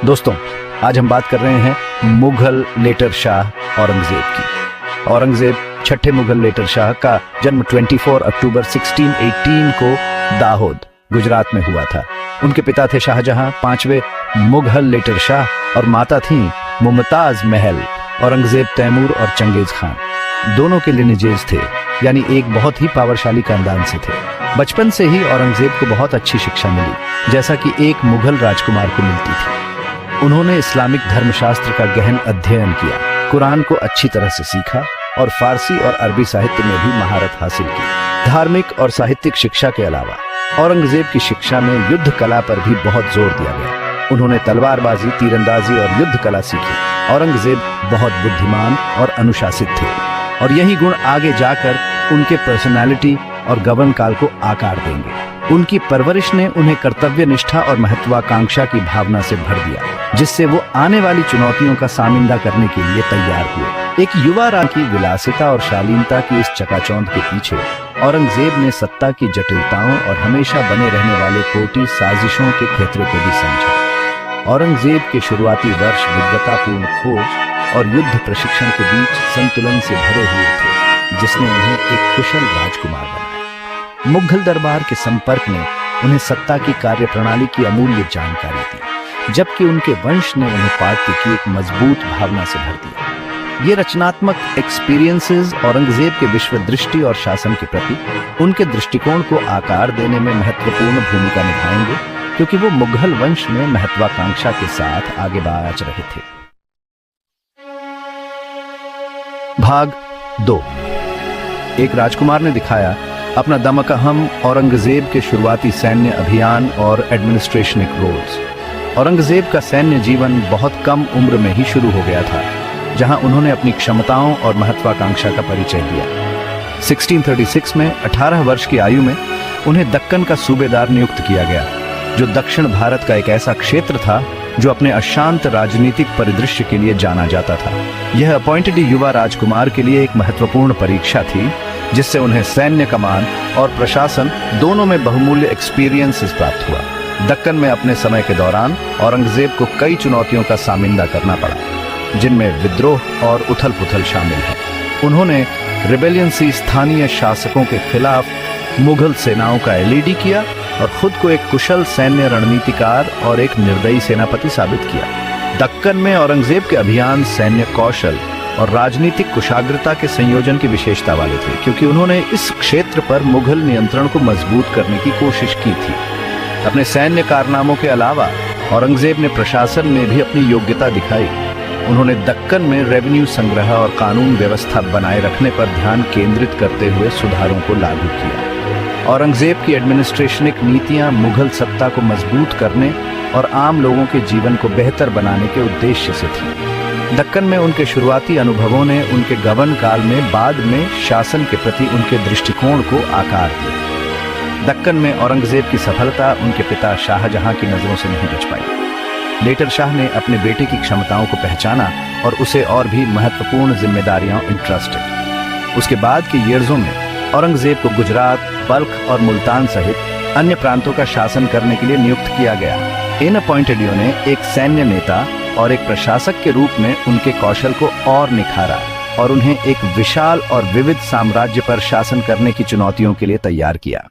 दोस्तों, आज हम बात कर रहे हैं मुगल लेटर शाह औरंगजेब की। औरंगजेब छठे मुगल लेटर शाह का जन्म 24 अक्टूबर 1618 को दाहोद, गुजरात में हुआ था। उनके पिता थे शाहजहां पांचवें मुगल लेटर शाह और माता थी मुमताज महल। औरंगजेब तैमूर और चंगेज खान दोनों के लिनेजेस थे, यानी एक बहुत ही पावरशाली खानदान से थे। बचपन से ही औरंगजेब को बहुत अच्छी शिक्षा मिली, जैसा कि एक मुगल राजकुमार को मिलती थी। उन्होंने इस्लामिक धर्मशास्त्र का गहन अध्ययन किया, कुरान को अच्छी तरह से सीखा और फारसी और अरबी साहित्य में भी महारत हासिल की। धार्मिक और साहित्यिक शिक्षा के अलावा औरंगजेब की शिक्षा में युद्ध कला पर भी बहुत जोर दिया गया। उन्होंने तलवारबाजी, तीरंदाजी और युद्ध कला सीखी। औरंगजेब बहुत बुद्धिमान और अनुशासित थे और यही गुण आगे जाकर उनके पर्सनालिटी और गवर्न काल को आकार देंगे। उनकी परवरिश ने उन्हें कर्तव्य निष्ठा और महत्वाकांक्षा की भावना से भर दिया, जिससे वो आने वाली चुनौतियों का सामना करने के लिए तैयार हुए। एक युवा रानी की विलासिता और शालीनता की इस चकाचौंध के पीछे औरंगजेब ने सत्ता की जटिलताओं और हमेशा बने रहने वाले कोटी साजिशों के खतरे को भी समझा। औरंगजेब के शुरुआती वर्ष विद्वतापूर्ण खोज और युद्ध प्रशिक्षण के बीच संतुलन से भरे हुए थे, जिसने उन्हें एक कुशल राजकुमार बनाया। मुगल दरबार के संपर्क ने उन्हें सत्ता की कार्यप्रणाली की अमूल्य जानकारी दी, जबकि उनके वंश ने उन्हें पार्टी की एक मजबूत भावना से भर दिया। ये रचनात्मक एक्सपीरियंसेस औरंगजेब के विश्व दृष्टि और शासन के प्रति उनके दृष्टिकोण को आकार देने में महत्वपूर्ण भूमिका निभाएंगे, क्योंकि वो मुगल वंश में महत्वाकांक्षा के साथ आगे बढ़ रहे थे। भाग 2। एक राजकुमार ने दिखाया अपना दमकहम औरंगजेब के शुरुआती सैन्य अभियान और एडमिनिस्ट्रेशनिक रोल्स। औरंगजेब का सैन्य जीवन बहुत कम उम्र में ही शुरू हो गया था, जहां उन्होंने अपनी क्षमताओं और महत्वाकांक्षा का परिचय दिया। 1636 में 18 वर्ष की आयु में उन्हें दक्कन का सूबेदार नियुक्त किया गया, जो दक्षिण भारत का एक ऐसा क्षेत्र था जो अपने अशांत राजनीतिक परिदृश्य के लिए जाना जाता था। यह अपॉइंटेड युवा राजकुमार के लिए एक महत्वपूर्ण परीक्षा थी, जिससे उन्हें सैन्य कमान और प्रशासन दोनों में बहुमूल्य एक्सपीरियंसेस प्राप्त हुआ। दक्कन में अपने समय के दौरान औरंगजेब को कई चुनौतियों का सामना करना पड़ा, जिनमें विद्रोह और उथल पुथल शामिल है। उन्होंने रिबेलियंसी स्थानीय शासकों के खिलाफ मुगल सेनाओं का एलईडी किया और खुद को एक कुशल सैन्य रणनीतिकार और एक निर्दयी सेनापति साबित किया। दक्कन में औरंगजेब के अभियान सैन्य कौशल और राजनीतिक कुशाग्रता के संयोजन की विशेषता वाले थे, क्योंकि उन्होंने इस क्षेत्र पर मुगल नियंत्रण को मजबूत करने की कोशिश की थी। अपने सैन्य कारनामों के अलावा औरंगजेब ने प्रशासन में भी अपनी योग्यता दिखाई। उन्होंने दक्कन में रेवेन्यू संग्रह और कानून व्यवस्था बनाए रखने पर ध्यान केंद्रित करते हुए सुधारों को लागू किया। औरंगजेब की एडमिनिस्ट्रेशनिक नीतियां मुगल सत्ता को मजबूत करने और आम लोगों के जीवन को बेहतर बनाने के उद्देश्य से थी। दक्कन में उनके शुरुआती अनुभवों ने उनके गवर्न काल में बाद में शासन के प्रति उनके दृष्टिकोण को आकार दिया। दक्कन में औरंगजेब की सफलता उनके पिता शाहजहां की नजरों से नहीं बच पाई। लेटर शाह ने अपने बेटे की क्षमताओं को पहचाना और उसे और भी महत्वपूर्ण जिम्मेदारियां इंट्रस्टेड। उसके बाद के ईयर्सों में औरंगजेब को गुजरात, बल्ख और मुल्तान सहित अन्य प्रांतों का शासन करने के लिए नियुक्त किया गया। इन अपॉइंटेडियों ने एक सैन्य नेता और एक प्रशासक के रूप में उनके कौशल को और निखारा और उन्हें एक विशाल और विविध साम्राज्य पर शासन करने की चुनौतियों के लिए तैयार किया।